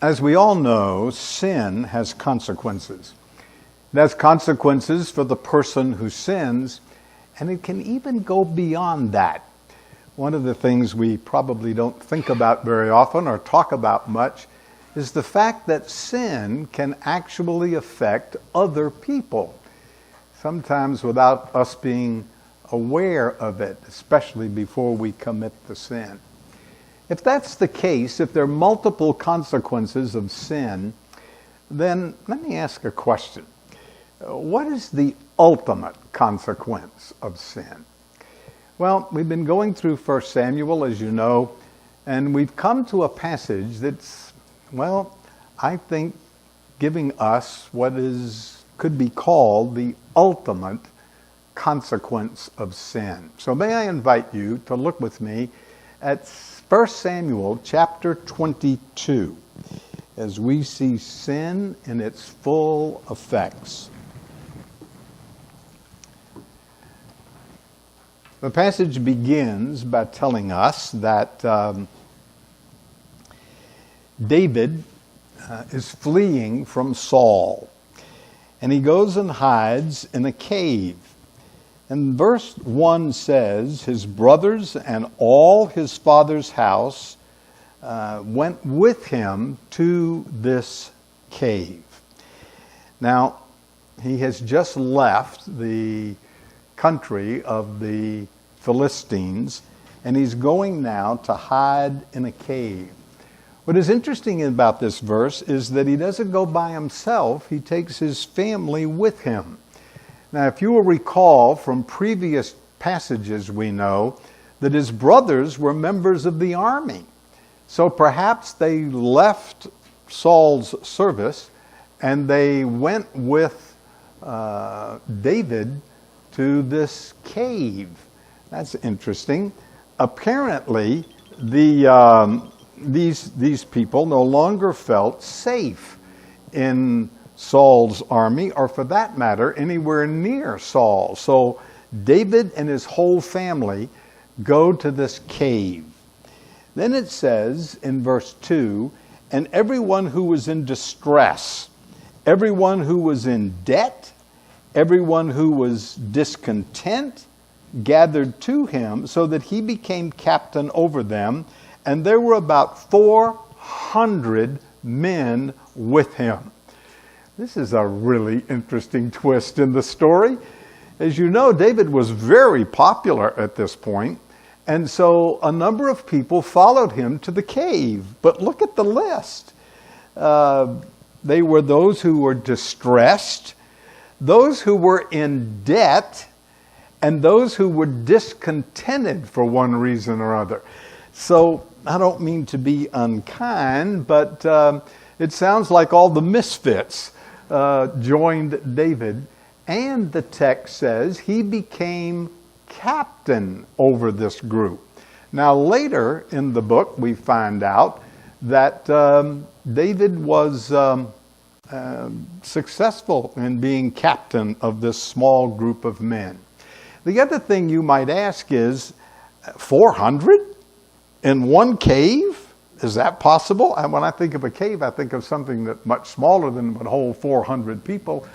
As we all know, sin has consequences. It has consequences for the person who sins, and it can even go beyond that. One of the things we probably don't think about very often or talk about much is the fact that sin can actually affect other people, sometimes without us being aware of it, especially before we commit the sin. If that's the case, if there are multiple consequences of sin, then let me ask a question. What is the ultimate consequence of sin? Well, we've been going through 1 Samuel, as you know, and we've come to a passage that's, well, I think giving us what could be called the ultimate consequence of sin. So may I invite you to look with me at 1 Samuel chapter 22 as we see sin in its full effects. The passage begins by telling us that David is fleeing from Saul, and he goes and hides in a cave. And verse 1 says, his brothers and all his father's house went with him to this cave. Now, he has just left the country of the Philistines, and he's going now to hide in a cave. What is interesting about this verse is that he doesn't go by himself, he takes his family with him. Now, if you will recall from previous passages, we know that his brothers were members of the army. So perhaps they left Saul's service and they went with David to this cave. That's interesting. Apparently, these people no longer felt safe in Saul's army, or for that matter, anywhere near Saul. So David and his whole family go to this cave. Then it says in verse 2, and everyone who was in distress, everyone who was in debt, everyone who was discontent, gathered to him, so that he became captain over them, and there were about 400 men with him. This is a really interesting twist in the story. As you know, David was very popular at this point, and so a number of people followed him to the cave. But look at the list. They were those who were distressed, those who were in debt, and those who were discontented for one reason or other. So I don't mean to be unkind, but it sounds like all the misfits joined David, and the text says he became captain over this group. Now later in the book we find out that David was successful in being captain of this small group of men. The other thing you might ask is, 400 in one cave? Is that possible? And when I think of a cave, I think of something that's much smaller than would hold 400 people.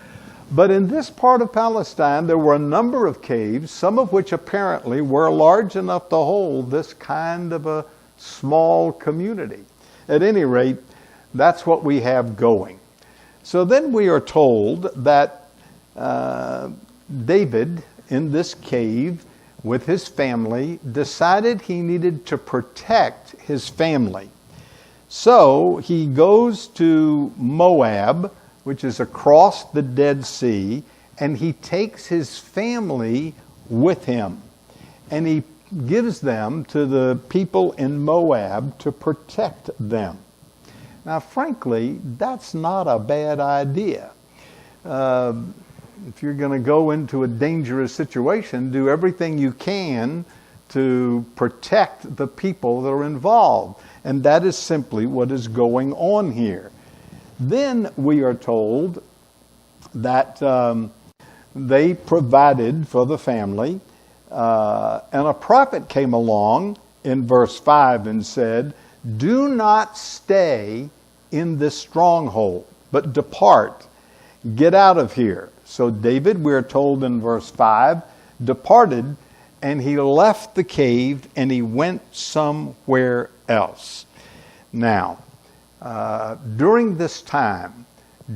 But in this part of Palestine, there were a number of caves, some of which apparently were large enough to hold this kind of a small community. At any rate, that's what we have going. So then we are told that David, in this cave with his family, decided he needed to protect his family. So he goes to Moab, which is across the Dead Sea, and he takes his family with him. And he gives them to the people in Moab to protect them. Now, frankly, that's not a bad idea. If you're going to go into a dangerous situation, do everything you can to protect the people that are involved. And that is simply what is going on here. Then we are told that they provided for the family, and a prophet came along in verse 5 and said, "Do not stay in this stronghold, but depart. Get out of here. So David, we're told in verse 5, departed, and he left the cave and he went somewhere else. Now, during this time,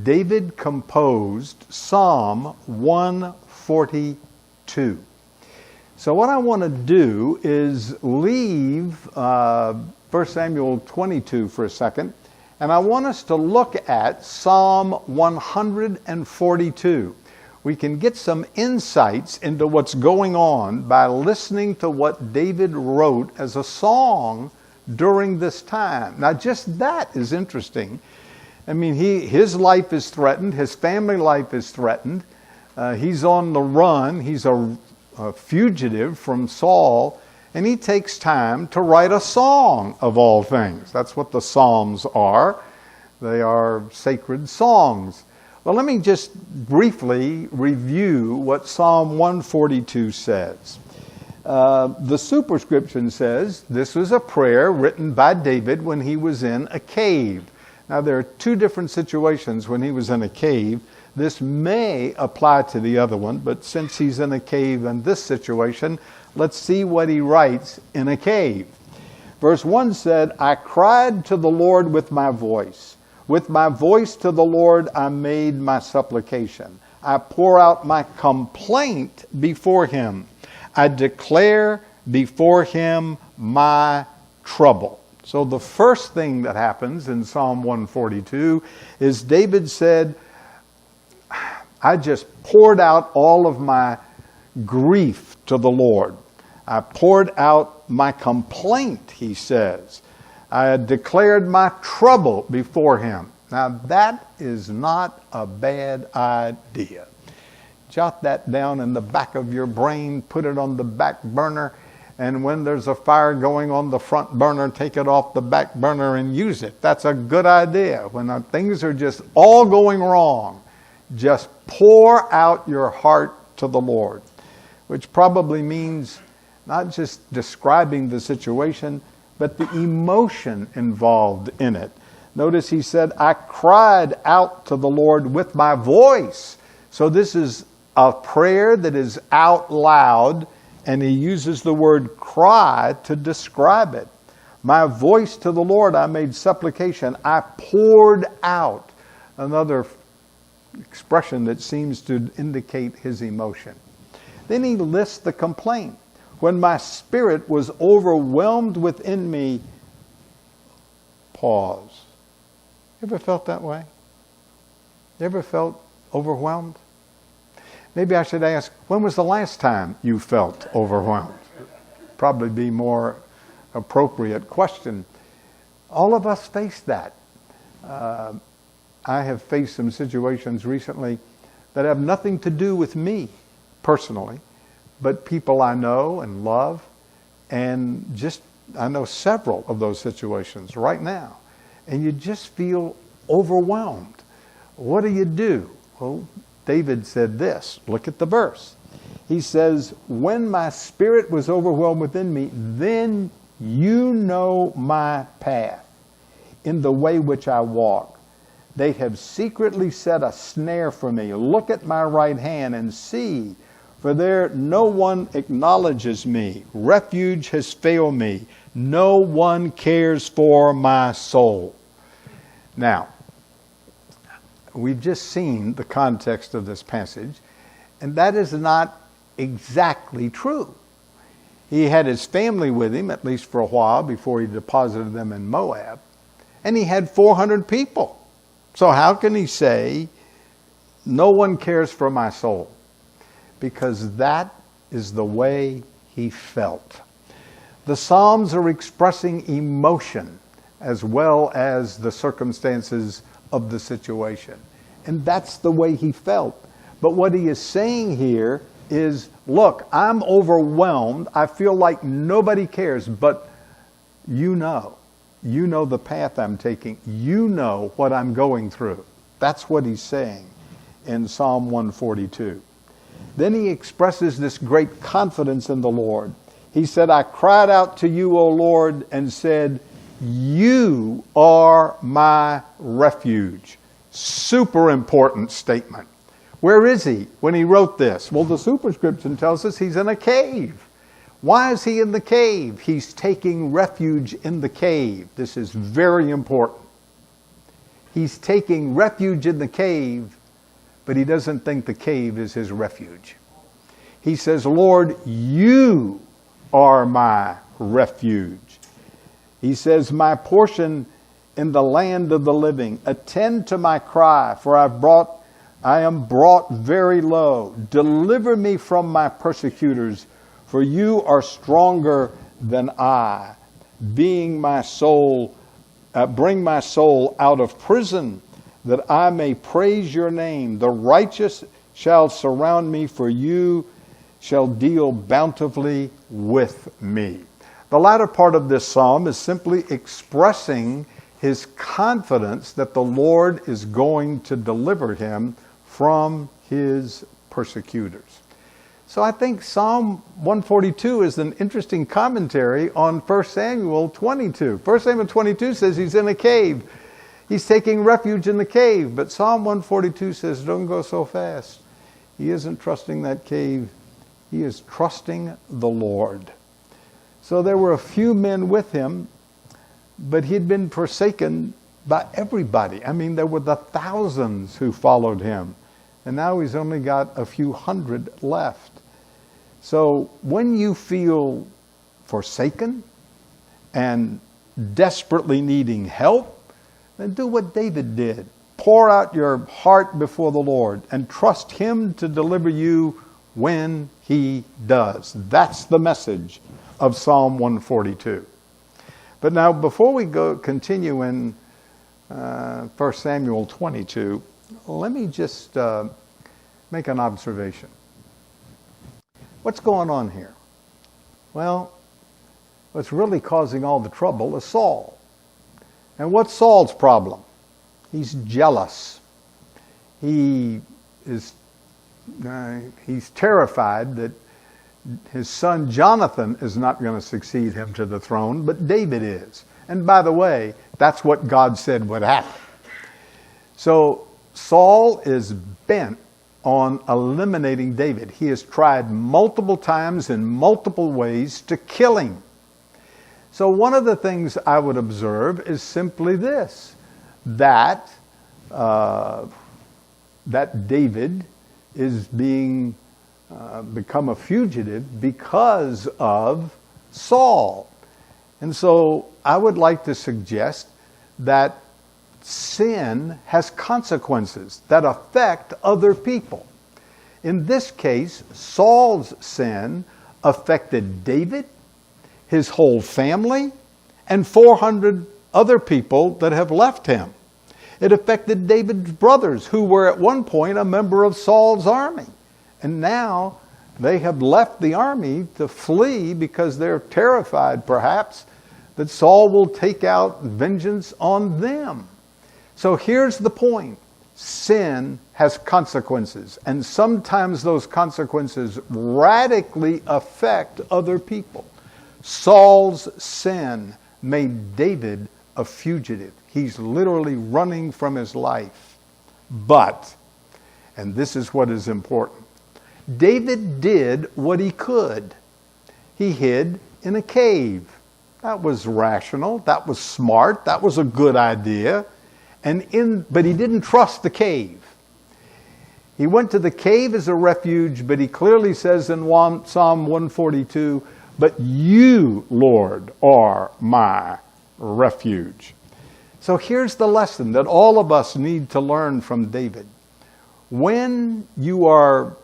David composed Psalm 142. So what I want to do is leave 1 Samuel 22 for a second, and I want us to look at Psalm 142. We can get some insights into what's going on by listening to what David wrote as a song during this time. Now, just that is interesting. I mean, his life is threatened. His family life is threatened. He's on the run. He's a fugitive from Saul. And he takes time to write a song of all things. That's what the Psalms are. They are sacred songs. Well, let me just briefly review what Psalm 142 says. The superscription says this was a prayer written by David when he was in a cave. Now, there are two different situations when he was in a cave. This may apply to the other one, but since he's in a cave in this situation, let's see what he writes in a cave. Verse 1 said, I cried to the Lord with my voice. With my voice to the Lord I made my supplication. I pour out my complaint before him. I declare before him my trouble. So the first thing that happens in Psalm 142 is David said, I just poured out all of my grief to the Lord. I poured out my complaint, he says. I had declared my trouble before him. Now that is not a bad idea. Jot that down in the back of your brain, put it on the back burner, and when there's a fire going on the front burner, take it off the back burner and use it. That's a good idea. When things are just all going wrong, just pour out your heart to the Lord, which probably means not just describing the situation, but the emotion involved in it. Notice he said, I cried out to the Lord with my voice. So this is a prayer that is out loud, and he uses the word cry to describe it. My voice to the Lord, I made supplication. I poured out. Another expression that seems to indicate his emotion. Then he lists the complaint. When my spirit was overwhelmed within me, pause. You ever felt that way? You ever felt overwhelmed? Maybe I should ask, when was the last time you felt overwhelmed? Probably be more appropriate question. All of us face that. I have faced some situations recently that have nothing to do with me personally, but people I know and love, and just I know several of those situations right now, and you just feel overwhelmed. What do? Well, David said this. Look at the verse. He says, when my spirit was overwhelmed within me, then you know my path in the way which I walk. They have secretly set a snare for me. Look at my right hand and see, for there no one acknowledges me. Refuge has failed me. No one cares for my soul. Now, we've just seen the context of this passage, and that is not exactly true. He had his family with him, at least for a while, before he deposited them in Moab, and he had 400 people. So how can he say, no one cares for my soul? Because that is the way he felt. The Psalms are expressing emotion as well as the circumstances of the situation. And that's the way he felt. But what he is saying here is, look, I'm overwhelmed. I feel like nobody cares, but you know the path I'm taking. You know what I'm going through. That's what he's saying in Psalm 142. Then he expresses this great confidence in the Lord. He said, I cried out to you, O Lord, and said, You are my refuge. Super important statement. Where is he when he wrote this? Well, the superscription tells us he's in a cave. Why is he in the cave? He's taking refuge in the cave. This is very important. He's taking refuge in the cave, but he doesn't think the cave is his refuge. He says, Lord, you are my refuge. He says, my portion in the land of the living. Attend to my cry, for I am brought very low. Deliver me from my persecutors, for you are stronger than I. Bring my soul out of prison, that I may praise your name. The righteous shall surround me, for you shall deal bountifully with me. The latter part of this psalm is simply expressing his confidence that the Lord is going to deliver him from his persecutors. So I think Psalm 142 is an interesting commentary on 1 Samuel 22. 1 Samuel 22 says he's in a cave. He's taking refuge in the cave. But Psalm 142 says, don't go so fast. He isn't trusting that cave. He is trusting the Lord. So there were a few men with him, but he'd been forsaken by everybody. I mean, there were the thousands who followed him. And now he's only got a few hundred left. So when you feel forsaken and desperately needing help, then do what David did. Pour out your heart before the Lord and trust him to deliver you when he does. That's the message of Psalm 142. But now, before we continue in 1 Samuel 22, let me just make an observation. What's going on here? Well, what's really causing all the trouble is Saul. And what's Saul's problem? He's jealous. He's terrified that his son Jonathan is not going to succeed him to the throne, but David is. And by the way, that's what God said would happen. So Saul is bent on eliminating David. He has tried multiple times in multiple ways to kill him. So one of the things I would observe is simply this, that David is become a fugitive because of Saul. And so I would like to suggest that sin has consequences that affect other people. In this case, Saul's sin affected David, his whole family, and 400 other people that have left him. It affected David's brothers, who were at one point a member of Saul's army. And now they have left the army to flee because they're terrified, perhaps, that Saul will take out vengeance on them. So here's the point. Sin has consequences, and sometimes those consequences radically affect other people. Saul's sin made David a fugitive. He's literally running from his life. But, and this is what is important, David did what he could. He hid in a cave. That was rational. That was smart. That was a good idea. But he didn't trust the cave. He went to the cave as a refuge, but he clearly says in Psalm 142, but you, Lord, are my refuge. So here's the lesson that all of us need to learn from David. When you are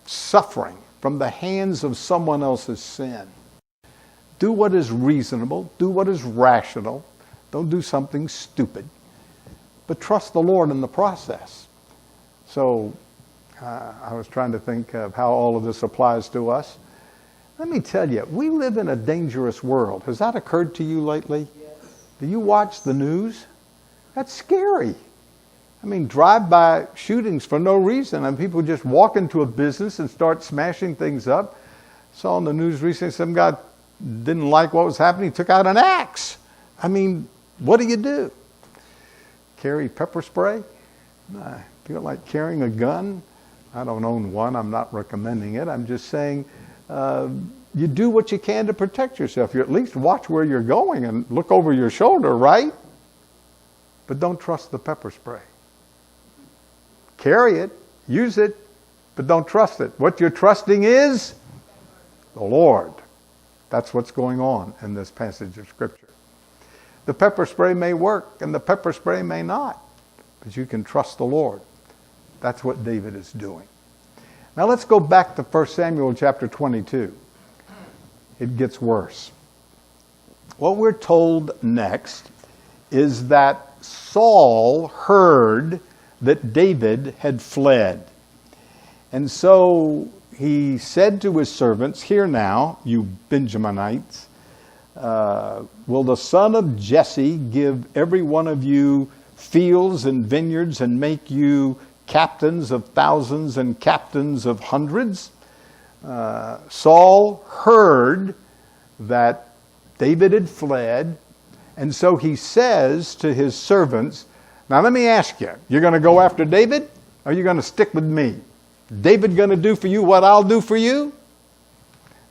suffering from the hands of someone else's sin, do what is reasonable, do what is rational, don't do something stupid, but trust the Lord in the process. So I was trying to think of how all of this applies to us. Let me tell you, we live in a dangerous world. Has that occurred to you lately? Yes. Do you watch the news? That's scary. I mean, drive-by shootings for no reason. And people just walk into a business and start smashing things up. Saw on the news recently some guy didn't like what was happening, took out an axe. I mean, what do? Carry pepper spray? I feel like carrying a gun. I don't own one. I'm not recommending it. I'm just saying you do what you can to protect yourself. You at least watch where you're going and look over your shoulder, right? But don't trust the pepper spray. Carry it, use it, but don't trust it. What you're trusting is the Lord. That's what's going on in this passage of Scripture. The pepper spray may work and the pepper spray may not, but you can trust the Lord. That's what David is doing. Now let's go back to 1 Samuel chapter 22. It gets worse. What we're told next is that Saul heard that David had fled. And so he said to his servants, "Hear now, you Benjaminites, will the son of Jesse give every one of you fields and vineyards and make you captains of thousands and captains of hundreds?" Saul heard that David had fled, and so he says to his servants, "Now let me ask you, you're going to go after David, or are you going to stick with me? David going to do for you what I'll do for you?"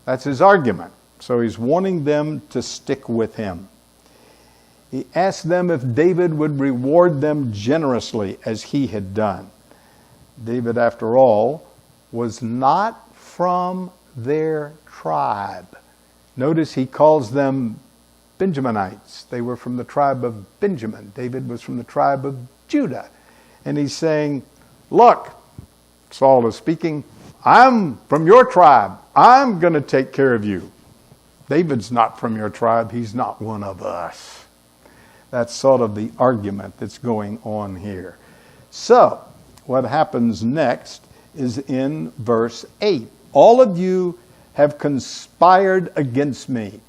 That's his argument. So he's wanting them to stick with him. He asked them if David would reward them generously as he had done. David, after all, was not from their tribe. Notice he calls them Benjaminites. They were from the tribe of Benjamin. David was from the tribe of Judah. And he's saying, "Look," Saul is speaking, "I'm from your tribe. I'm going to take care of you. David's not from your tribe. He's not one of us." That's sort of the argument that's going on here. So, what happens next is in verse 8. "All of you have conspired against me,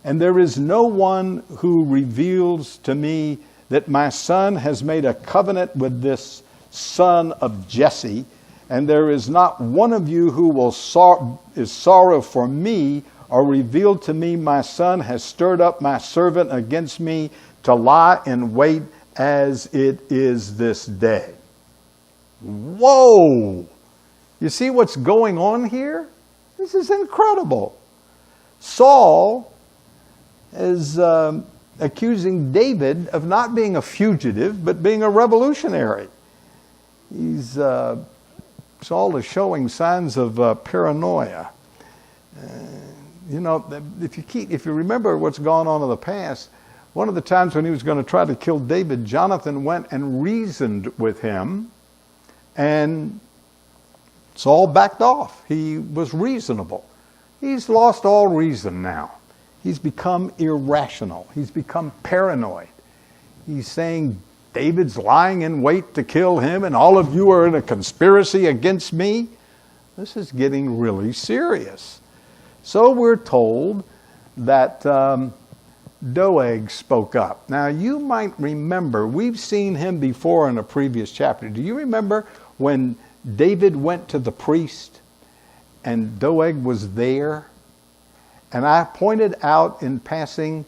and there is no one who reveals to me that my son has made a covenant with this son of Jesse, and there is not one of you who will is sorrow for me, or reveal to me my son has stirred up my servant against me to lie in wait as it is this day." Whoa! You see what's going on here? This is incredible. Saul is accusing David of not being a fugitive, but being a revolutionary. Saul is showing signs of paranoia. If you remember what's gone on in the past, one of the times when he was going to try to kill David, Jonathan went and reasoned with him, and Saul backed off. He was reasonable. He's lost all reason now. He's become irrational. He's become paranoid. He's saying, "David's lying in wait to kill him, and all of you are in a conspiracy against me." This is getting really serious. So we're told that Doeg spoke up. Now you might remember, we've seen him before in a previous chapter. Do you remember when David went to the priest and Doeg was there? And I pointed out in passing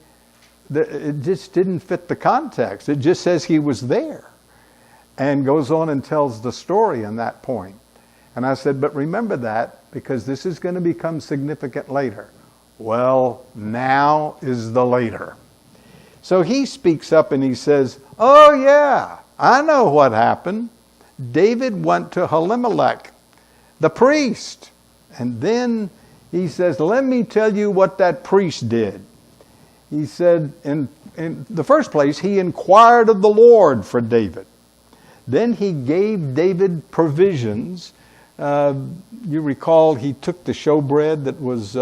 that it just didn't fit the context. It just says he was there and goes on and tells the story in that point. And I said, but remember that because this is going to become significant later. Well, now is the later. So he speaks up and he says, "Oh yeah, I know what happened. David went to Elimelech, the priest. And then he says, let me tell you what that priest did. He said, in the first place, he inquired of the Lord for David. Then he gave David provisions. You recall he took the showbread that was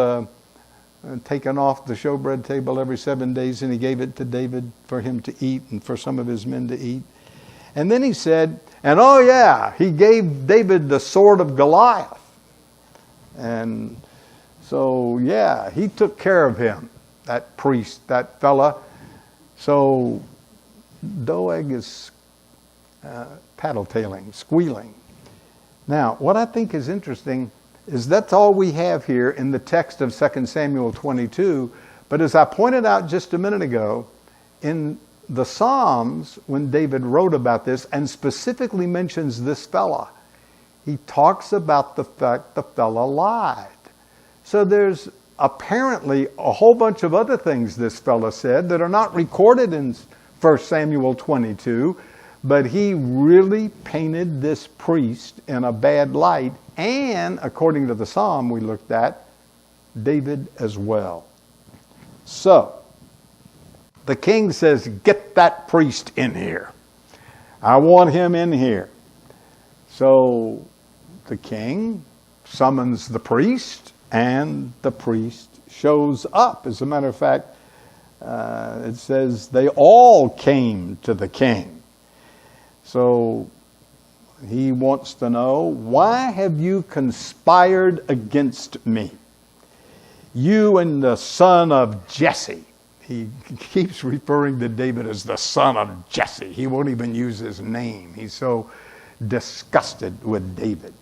taken off the showbread table every 7 days, and he gave it to David for him to eat and for some of his men to eat. And then he said, and oh yeah, he gave David the sword of Goliath. And so yeah, he took care of him, that priest, that fella. So Doeg is tattletaling, squealing. Now, what I think is interesting is that's all we have here in the text of 2 Samuel 22. But as I pointed out just a minute ago, in the Psalms, when David wrote about this and specifically mentions this fella, he talks about the fact the fella lied. So there's apparently a whole bunch of other things this fella said that are not recorded in 1 Samuel 22, but he really painted this priest in a bad light, and according to the psalm we looked at, David as well. So, the king says, get that priest in here. I want him in here. So, the king summons the priest, and the priest shows up. As a matter of fact, it says they all came to the king. So he wants to know, why have you conspired against me? You and the son of Jesse. He keeps referring to David as the son of Jesse. He won't even use his name. He's so disgusted with David.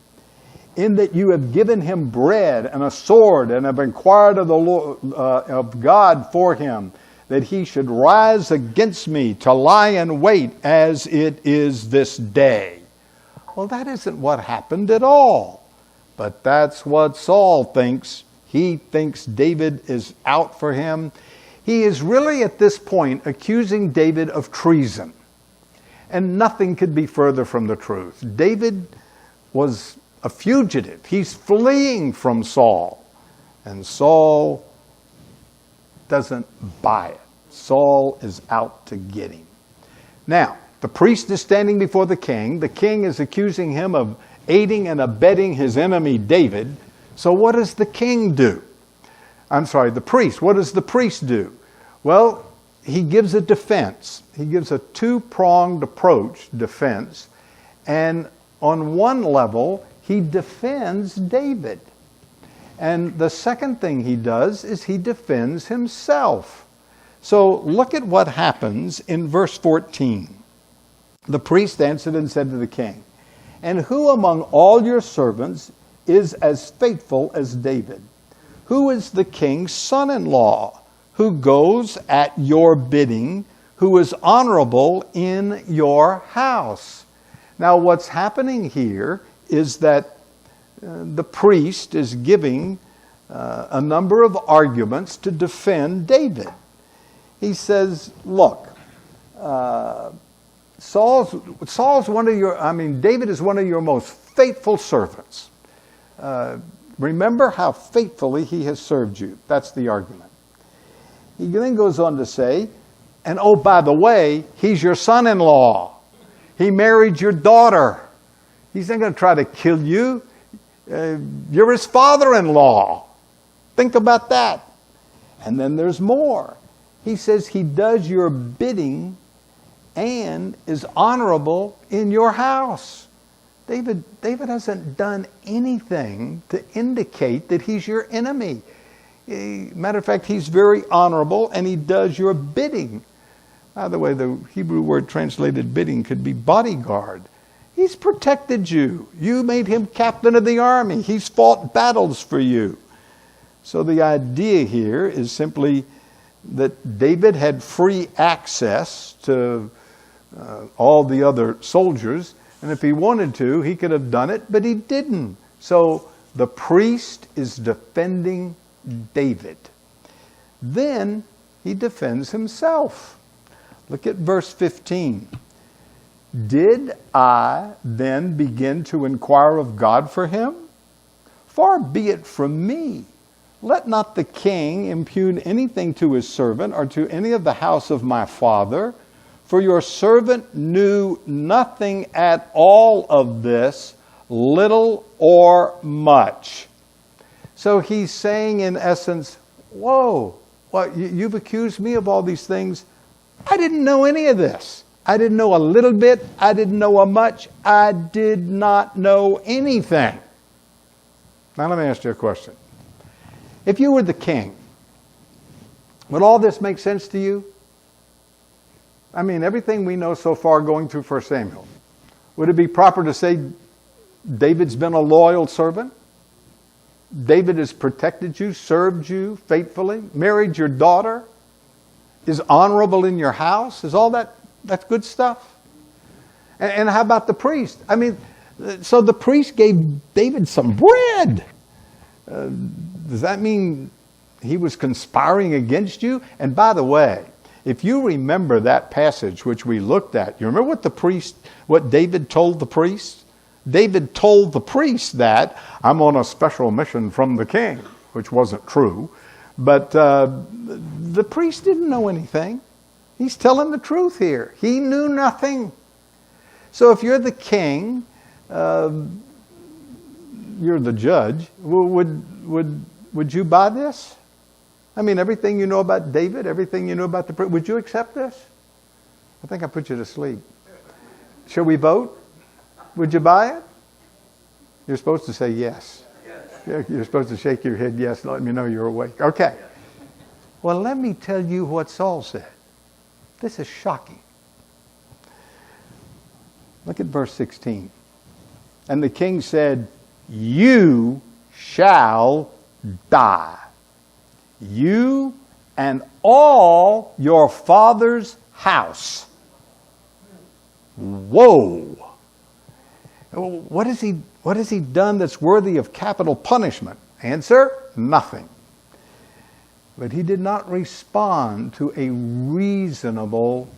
In that you have given him bread and a sword, and have inquired of the Lord, of God for him, that he should rise against me to lie in wait as it is this day. Well, that isn't what happened at all. But that's what Saul thinks. He thinks David is out for him. He is really at this point accusing David of treason. And nothing could be further from the truth. David was a fugitive. He's fleeing from Saul. And Saul doesn't buy it. Saul is out to get him. Now, the priest is standing before the king. The king is accusing him of aiding and abetting his enemy David. So what does the king do? The priest. What does the priest do? Well, he gives a defense. He gives a two-pronged approach defense. And on one level, he defends David. And the second thing he does is he defends himself. So look at what happens in verse 14. The priest answered and said to the king, and who among all your servants is as faithful as David? Who is the king's son-in-law, who goes at your bidding, who is honorable in your house? Now what's happening here is that the priest is giving a number of arguments to defend David. He says, look, David is one of your most faithful servants. Remember how faithfully he has served you. That's the argument. He then goes on to say, and oh, by the way, he's your son-in-law. He married your daughter. He's not going to try to kill you. You're his father-in-law. Think about that. And then there's more. He says he does your bidding and is honorable in your house. David hasn't done anything to indicate that he's your enemy. Matter of fact, he's very honorable and he does your bidding. By the way, the Hebrew word translated bidding could be bodyguard. He's protected you. You made him captain of the army. He's fought battles for you. So the idea here is simply that David had free access to all the other soldiers, and if he wanted to, he could have done it, but he didn't. So the priest is defending David. Then he defends himself. Look at verse 15. Did I then begin to inquire of God for him? Far be it from me. Let not the king impugn anything to his servant or to any of the house of my father, for your servant knew nothing at all of this, little or much. So he's saying in essence, whoa, you've accused me of all these things. I didn't know any of this. I didn't know a little bit. I didn't know a much. I did not know anything. Now let me ask you a question. If you were the king, would all this make sense to you? I mean, everything we know so far going through 1 Samuel. Would it be proper to say David's been a loyal servant? David has protected you, served you faithfully, married your daughter? is honorable in your house? Is all that's good stuff? And how about the priest? I mean, so the priest gave David some bread. Does that mean he was conspiring against you? And by the way, if you remember that passage which we looked at, you remember what David told the priest? David told the priest that, I'm on a special mission from the king, which wasn't true. But the priest didn't know anything. He's telling the truth here. He knew nothing. So if you're the king, you're the judge, would you buy this? I mean, everything you know about David, everything you know about the priest, would you accept this? I think I put you to sleep. Shall we vote? Would you buy it? You're supposed to say yes. You're supposed to shake your head yes, let me know you're awake. Okay. Well, let me tell you what Saul said. This is shocking. Look at verse 16. And the king said, you shall die, you and all your father's house. Whoa. What has he done that's worthy of capital punishment? Answer, nothing. But he did not respond to a reasonable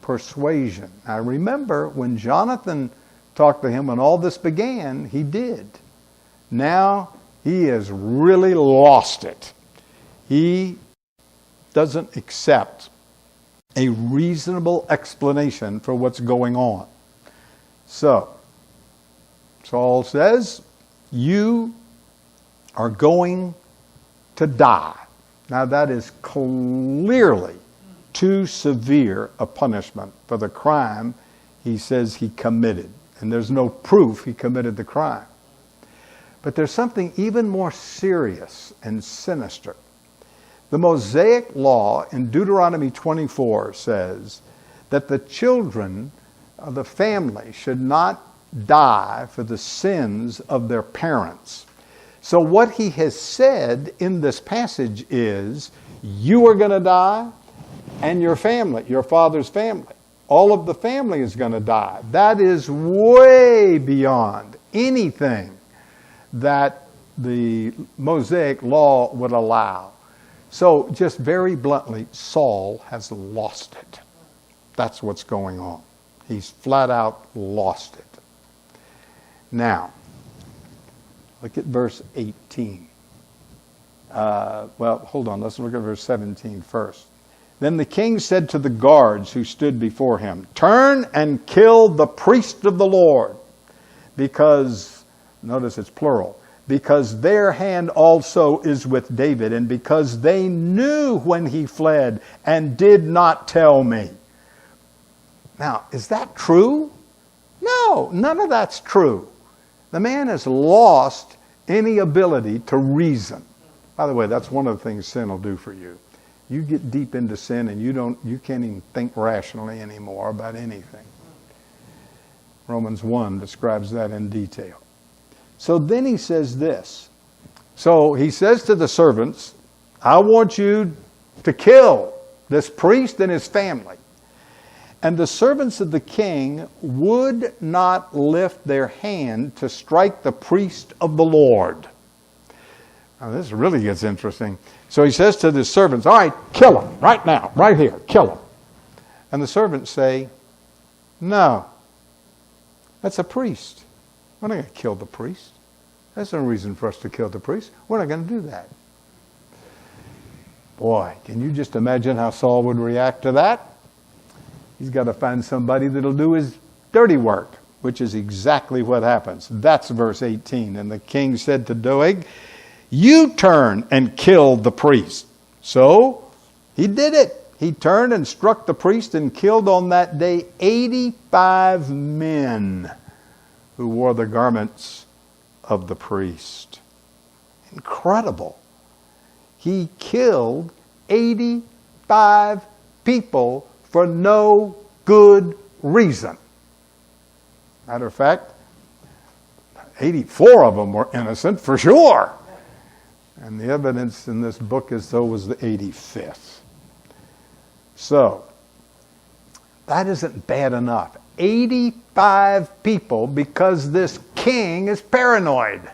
persuasion. Now remember, when Jonathan talked to him when all this began, he did. Now he has really lost it. He doesn't accept a reasonable explanation for what's going on. So, Saul says, you are going to die. Now that is clearly too severe a punishment for the crime he says he committed. And there's no proof he committed the crime. But there's something even more serious and sinister. The Mosaic law in Deuteronomy 24 says that the children of the family should not die for the sins of their parents. So what he has said in this passage is, you are going to die, and your family, your father's family, all of the family is going to die. That is way beyond anything that the Mosaic law would allow. So just very bluntly, Saul has lost it. That's what's going on. He's flat out lost it. Now, look at verse 18. Hold on. Let's look at verse 17 first. Then the king said to the guards who stood before him, turn and kill the priest of the Lord, because, notice it's plural, because their hand also is with David, and because they knew when he fled and did not tell me. Now, is that true? No, none of that's true. The man has lost any ability to reason. By the way, that's one of the things sin will do for you. You get deep into sin and you can't even think rationally anymore about anything. Romans 1 describes that in detail. So then he says this. So he says to the servants, I want you to kill this priest and his family. And the servants of the king would not lift their hand to strike the priest of the Lord. Now this really gets interesting. So he says to the servants, all right, kill him right now, right here, kill him. And the servants say, no, that's a priest. We're not going to kill the priest. There's no reason for us to kill the priest. We're not going to do that. Boy, can you just imagine how Saul would react to that? He's got to find somebody that'll do his dirty work, which is exactly what happens. That's verse 18. And the king said to Doeg, you turn and kill the priest. So he did it. He turned and struck the priest and killed on that day 85 men who wore the garments of the priest. Incredible. He killed 85 people for no good reason. Matter of fact, 84 of them were innocent for sure. And the evidence in this book is so was the 85th. So, that isn't bad enough. 85 people because this king is paranoid.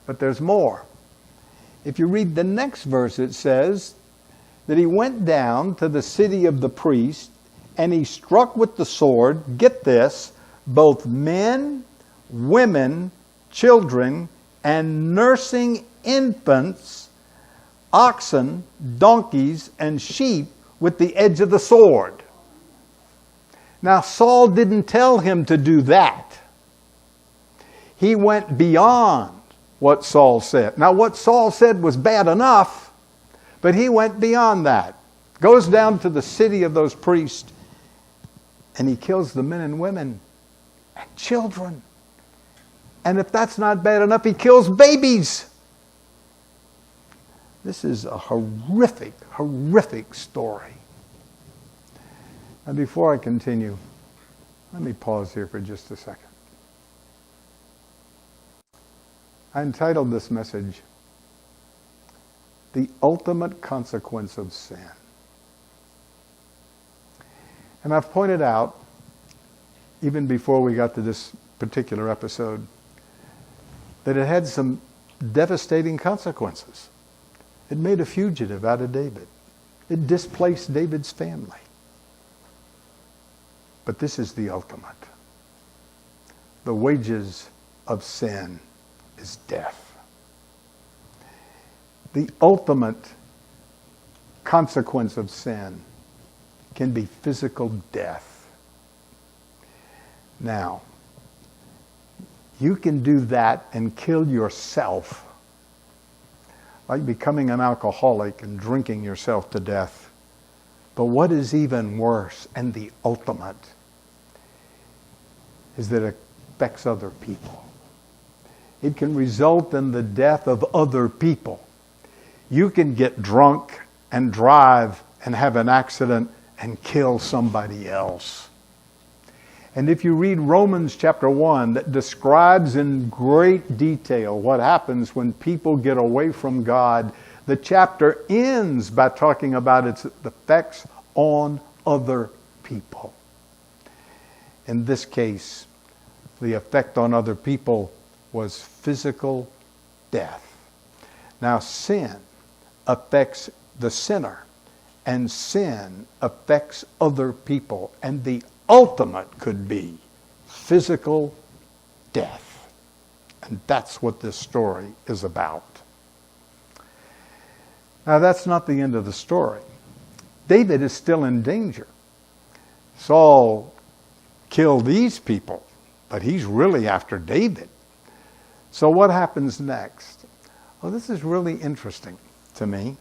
But there's more. If you read the next verse, it says that he went down to the city of the priest and he struck with the sword, get this, both men, women, children, and nursing infants, oxen, donkeys, and sheep with the edge of the sword. Now, Saul didn't tell him to do that. He went beyond what Saul said. Now, what Saul said was bad enough, but he went beyond that. Goes down to the city of those priests, and he kills the men and women and children. And if that's not bad enough, he kills babies. This is a horrific, horrific story. Now, before I continue, let me pause here for just a second. I entitled this message, The Ultimate Consequence of Sin. And I've pointed out, even before we got to this particular episode, that it had some devastating consequences. It made a fugitive out of David. It displaced David's family. But this is the ultimate. The wages of sin is death. The ultimate consequence of sin can be physical death. Now, you can do that and kill yourself, like becoming an alcoholic and drinking yourself to death. But what is even worse, and the ultimate, is that it affects other people. It can result in the death of other people. You can get drunk and drive and have an accident and kill somebody else. And if you read Romans chapter 1, that describes in great detail what happens when people get away from God, the chapter ends by talking about its effects on other people. In this case, the effect on other people was physical death. Now, sin affects the sinner, and sin affects other people, and the ultimate could be physical death. And that's what this story is about. Now, that's not the end of the story. David is still in danger. Saul killed these people, but he's really after David. So what happens next? Well, this is really interesting to me.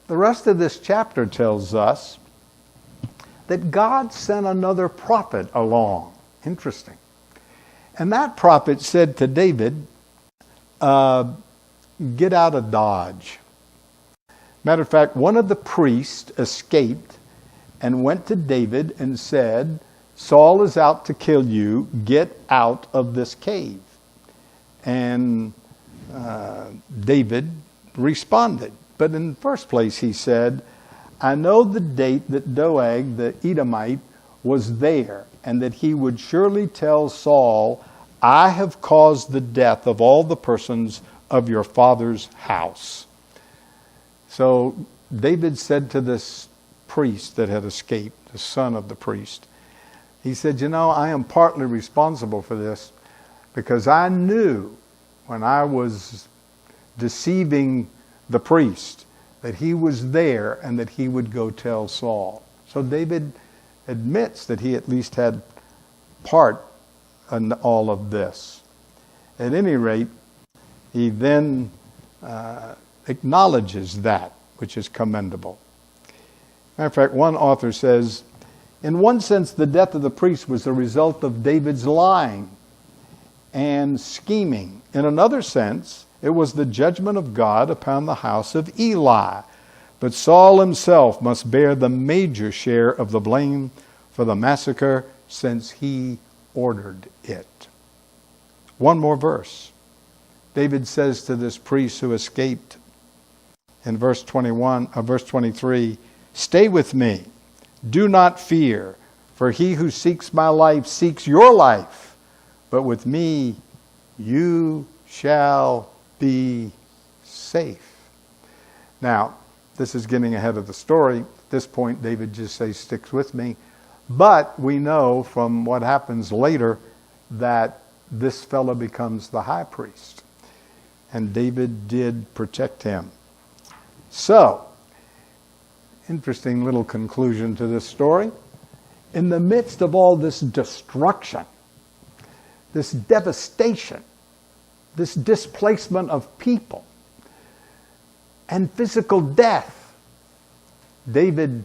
The rest of this chapter tells us that God sent another prophet along. Interesting. And that prophet said to David, get out of Dodge. Matter of fact, one of the priests escaped and went to David and said, Saul is out to kill you. Get out of this cave. And David responded. But in the first place, he said, I know the date that Doeg, the Edomite, was there, and that he would surely tell Saul, I have caused the death of all the persons of your father's house. So David said to this priest that had escaped, the son of the priest, he said, I am partly responsible for this because I knew when I was deceiving the priest that he was there and that he would go tell Saul. So David admits that he at least had part in all of this. At any rate, he then acknowledges that, which is commendable. Matter of fact, one author says, in one sense, the death of the priest was the result of David's lying and scheming. In another sense, it was the judgment of God upon the house of Eli. But Saul himself must bear the major share of the blame for the massacre since he ordered it. One more verse. David says to this priest who escaped in verse 23, Stay with me. Do not fear, for he who seeks my life seeks your life. But with me, you shall be safe. Now, this is getting ahead of the story. At this point, David just says, sticks with me. But we know from what happens later that this fellow becomes the high priest. And David did protect him. So, interesting little conclusion to this story. In the midst of all this destruction, this devastation, this displacement of people, and physical death, David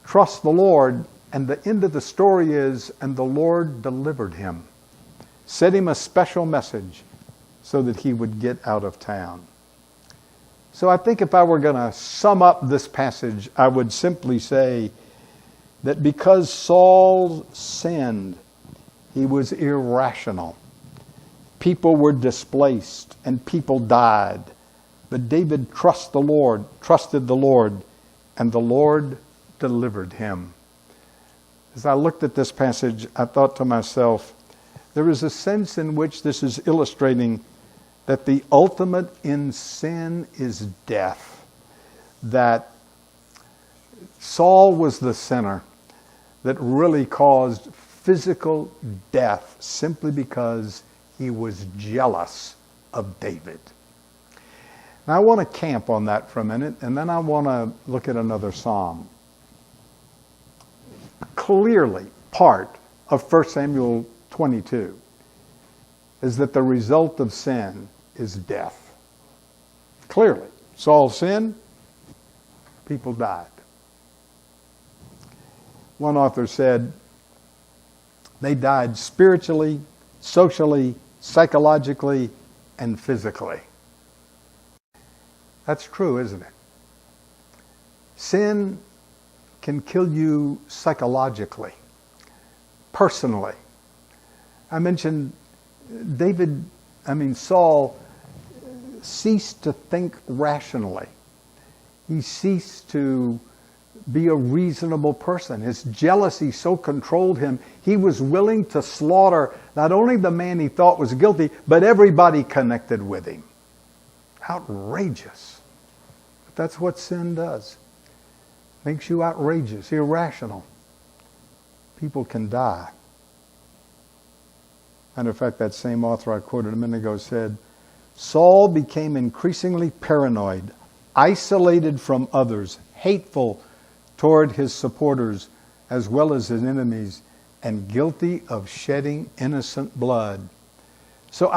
trusts the Lord, and the end of the story is, and the Lord delivered him, sent him a special message so that he would get out of town. So I think if I were going to sum up this passage, I would simply say that because Saul sinned, he was irrational. People were displaced and people died. But David trusted the Lord, and the Lord delivered him. As I looked at this passage, I thought to myself, there is a sense in which this is illustrating that the ultimate in sin is death. That Saul was the sinner that really caused physical death simply because he was jealous of David. Now I want to camp on that for a minute, and then I want to look at another psalm. Clearly, part of 1 Samuel 22 is that the result of sin is death. Clearly, Saul sinned, people died. One author said, they died spiritually, socially, psychologically, and physically. That's true, isn't it? Sin can kill you psychologically, personally. I mentioned Saul ceased to think rationally. He ceased to be a reasonable person. His jealousy so controlled him, he was willing to slaughter not only the man he thought was guilty, but everybody connected with him. Outrageous. But that's what sin does. Makes you outrageous, irrational. People can die. Matter of fact, that same author I quoted a minute ago said, Saul became increasingly paranoid, isolated from others, hateful toward his supporters as well as his enemies, and guilty of shedding innocent blood. So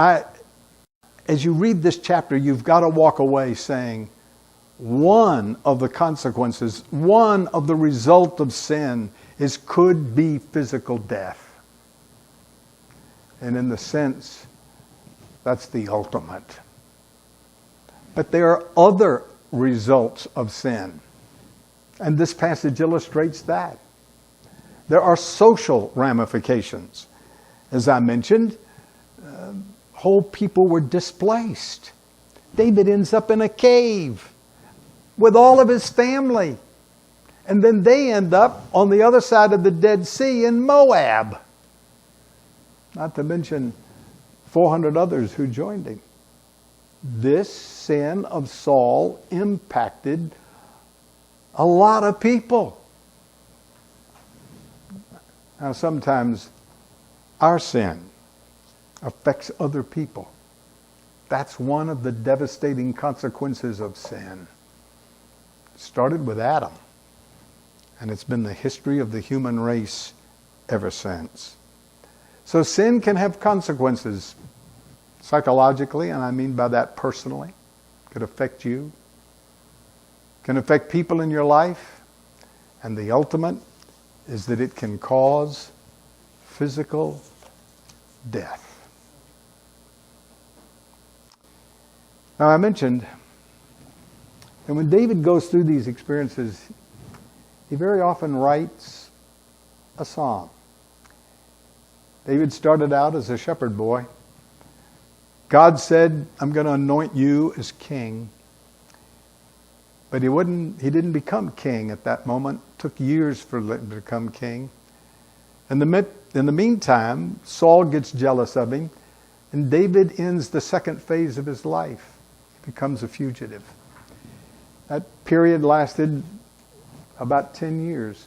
as you read this chapter, you've got to walk away saying, one of the consequences, one of the result of sin could be physical death. And in the sense, that's the ultimate. But there are other results of sin. And this passage illustrates that. There are social ramifications. As I mentioned, whole people were displaced. David ends up in a cave with all of his family. And then they end up on the other side of the Dead Sea in Moab. Not to mention 400 others who joined him. This sin of Saul impacted a lot of people. Now sometimes our sin affects other people. That's one of the devastating consequences of sin. It started with Adam, and it's been the history of the human race ever since. So sin can have consequences psychologically, and I mean by that personally. It could affect you. It can affect people in your life. And the ultimate is that it can cause physical death. Now I mentioned that when David goes through these experiences, he very often writes a psalm. David started out as a shepherd boy. God said, I'm going to anoint you as king. But he didn't become king at that moment. It took years for him to become king. In the meantime, Saul gets jealous of him, and David ends the second phase of his life. He becomes a fugitive. That period lasted about 10 years.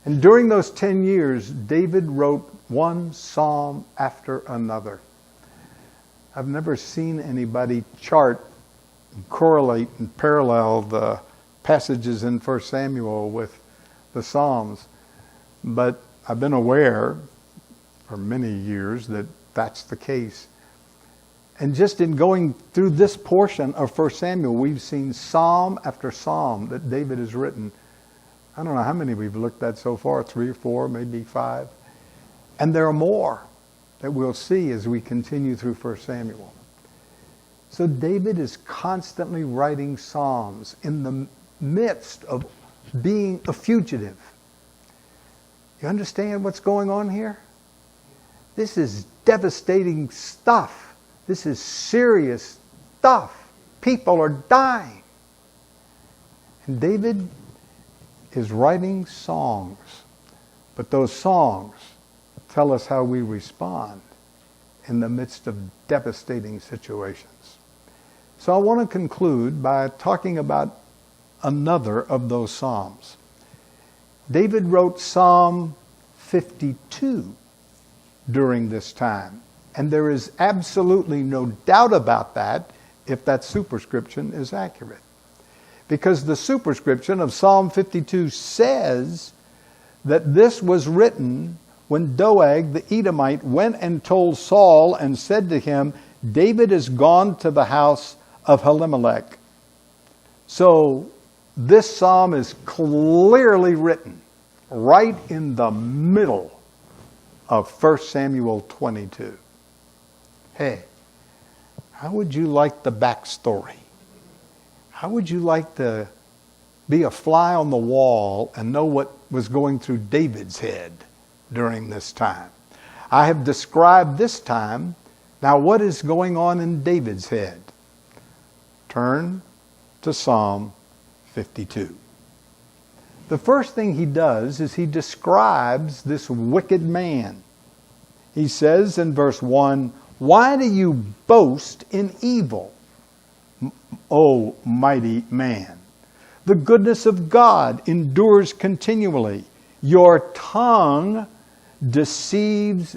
And during those 10 years, David wrote one psalm after another. I've never seen anybody chart and correlate and parallel the passages in 1 Samuel with the Psalms. But I've been aware for many years that that's the case. And just in going through this portion of 1 Samuel, we've seen psalm after psalm that David has written. I don't know how many we've looked at so far, 3 or 4, maybe 5. And there are more that we'll see as we continue through 1 Samuel. So David is constantly writing psalms in the midst of being a fugitive. You understand what's going on here? This is devastating stuff. This is serious stuff. People are dying. And David is writing songs. But those songs tell us how we respond in the midst of devastating situations. So I want to conclude by talking about another of those psalms. David wrote Psalm 52 during this time. And there is absolutely no doubt about that if that superscription is accurate. Because the superscription of Psalm 52 says that this was written when Doeg the Edomite went and told Saul and said to him, David is gone to the house of Elimelech. So this psalm is clearly written right in the middle of 1 Samuel 22. Hey, how would you like the backstory? How would you like to be a fly on the wall and know what was going through David's head during this time? I have described this time. Now, what is going on in David's head? Turn to Psalm 52. The first thing he does is he describes this wicked man. He says in verse 1, why do you boast in evil, O mighty man? The goodness of God endures continually. Your tongue devises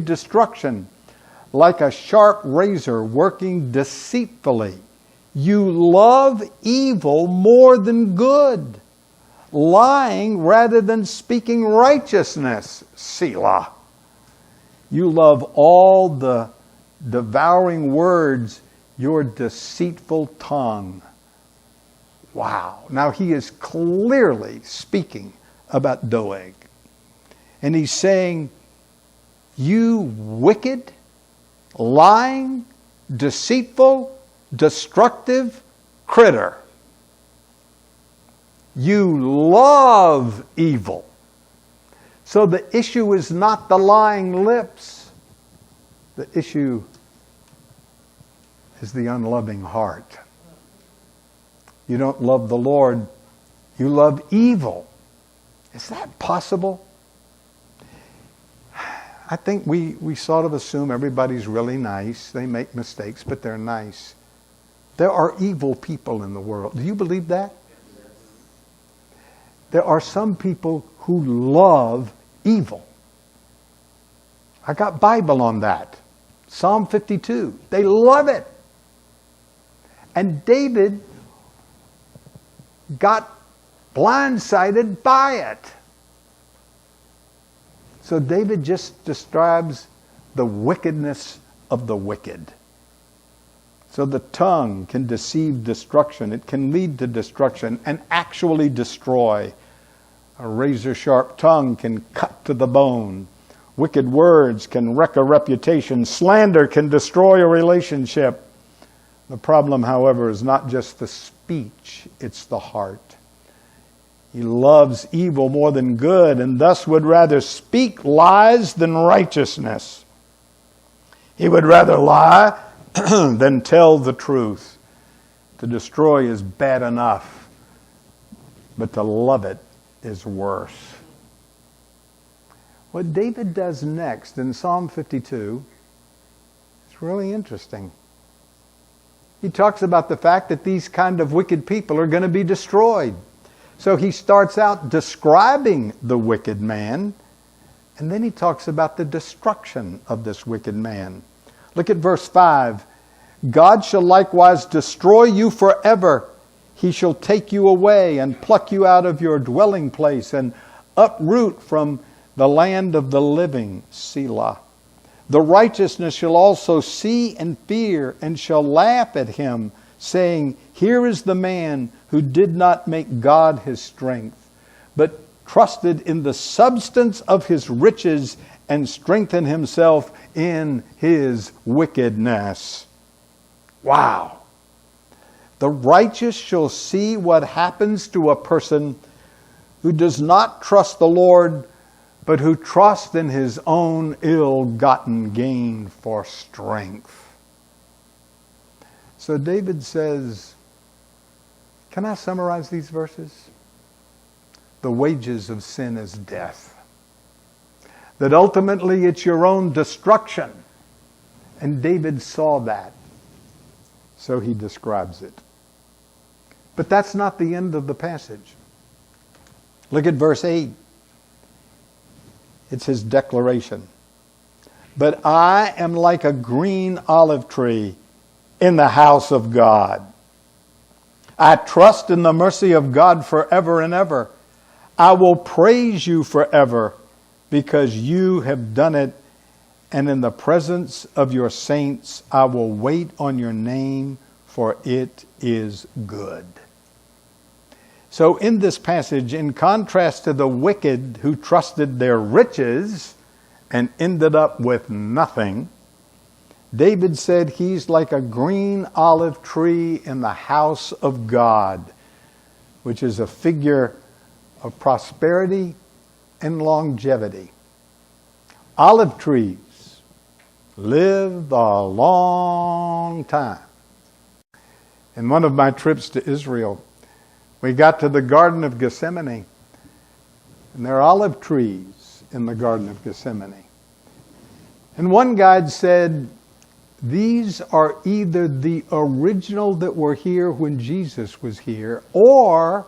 destruction, like a sharp razor working deceitfully. You love evil more than good, lying rather than speaking righteousness. Selah. You love all the devouring words, your deceitful tongue. Wow. Now he is clearly speaking about Doeg. And he's saying, you wicked, lying, deceitful, destructive critter. You love evil. So the issue is not the lying lips. The issue is the unloving heart. You don't love the Lord. You love evil. Is that possible? I think we sort of assume everybody's really nice. They make mistakes, but they're nice. There are evil people in the world. Do you believe that? There are some people who love evil. I got Bible on that. Psalm 52. They love it. And David got blindsided by it. So David just describes the wickedness of the wicked. So the tongue can deceive destruction. It can lead to destruction and actually destroy. A razor-sharp tongue can cut to the bone. Wicked words can wreck a reputation. Slander can destroy a relationship. The problem, however, is not just the speech, it's the heart. He loves evil more than good, and thus would rather speak lies than righteousness. He would rather lie than tell the truth. To destroy is bad enough, but to love it is worse. What David does next in Psalm 52 is really interesting. He talks about the fact that these kind of wicked people are going to be destroyed. So he starts out describing the wicked man, and then he talks about the destruction of this wicked man. Look at verse 5. God shall likewise destroy you forever. He shall take you away and pluck you out of your dwelling place and uproot from the land of the living. Selah. The righteousness shall also see and fear and shall laugh at him, saying, here is the man who did not make God his strength, but trusted in the substance of his riches and strengthened himself in his wickedness. Wow. The righteous shall see what happens to a person who does not trust the Lord, but who trusts in his own ill-gotten gain for strength. So David says, can I summarize these verses? The wages of sin is death. That ultimately it's your own destruction. And David saw that. So he describes it. But that's not the end of the passage. Look at verse 8. It's his declaration. But I am like a green olive tree in the house of God. I trust in the mercy of God forever and ever. I will praise you forever because you have done it. And in the presence of your saints, I will wait on your name, for it is good. So in this passage, in contrast to the wicked who trusted their riches and ended up with nothing, David said he's like a green olive tree in the house of God, which is a figure of prosperity and longevity. Olive trees live a long time. In one of my trips to Israel, we got to the Garden of Gethsemane, and there are olive trees in the Garden of Gethsemane. And one guide said, these are either the original that were here when Jesus was here, or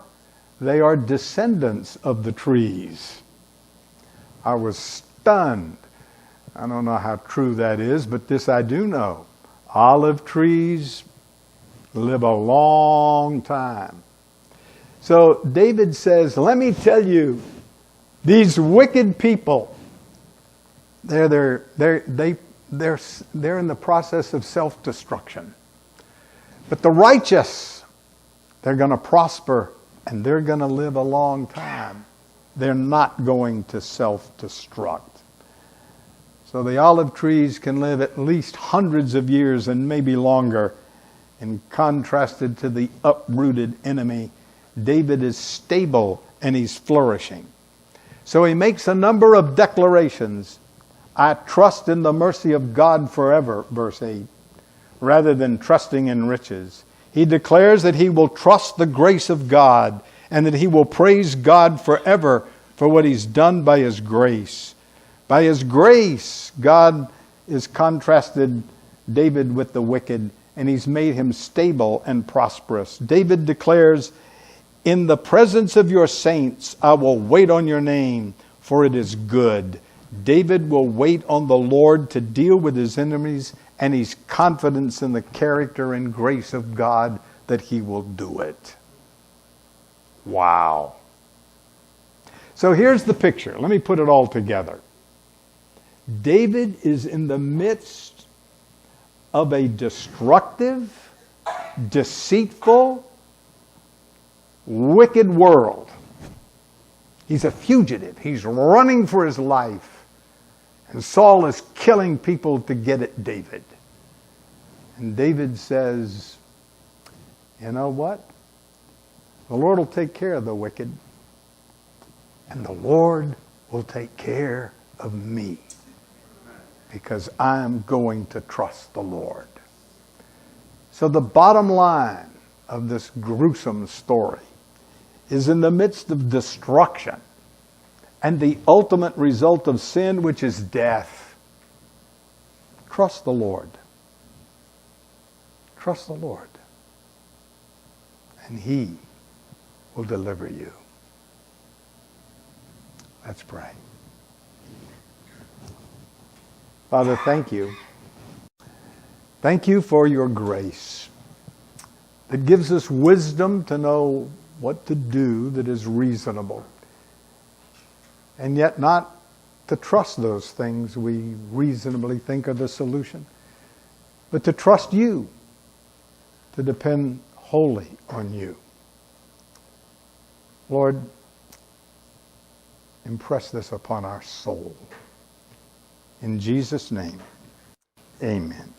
they are descendants of the trees. I was stunned. I don't know how true that is, but this I do know. Olive trees live a long time. So David says, let me tell you, these wicked people, they're in the process of self-destruction. But the righteous, they're going to prosper and they're going to live a long time. They're not going to self-destruct. So the olive trees can live at least hundreds of years and maybe longer. And contrasted to the uprooted enemy, David is stable and he's flourishing. So he makes a number of declarations. I trust in the mercy of God forever, verse 8, rather than trusting in riches. He declares that he will trust the grace of God and that he will praise God forever for what he's done by his grace. By his grace, God has contrasted David with the wicked, and he's made him stable and prosperous. David declares, in the presence of your saints, I will wait on your name, for it is good. David will wait on the Lord to deal with his enemies, and he's confident in the character and grace of God that he will do it. Wow. So here's the picture. Let me put it all together. David is in the midst of a destructive, deceitful, wicked world. He's a fugitive. He's running for his life. And Saul is killing people to get at David. And David says, you know what? The Lord will take care of the wicked. And the Lord will take care of me. Because I'm going to trust the Lord. So the bottom line of this gruesome story is in the midst of destruction and the ultimate result of sin, which is death. Trust the Lord. Trust the Lord. And He will deliver you. Let's pray. Father, thank you. Thank you for your grace that gives us wisdom to know what to do that is reasonable, and yet not to trust those things we reasonably think are the solution, but to trust you, to depend wholly on you. Lord, impress this upon our soul. In Jesus' name, amen.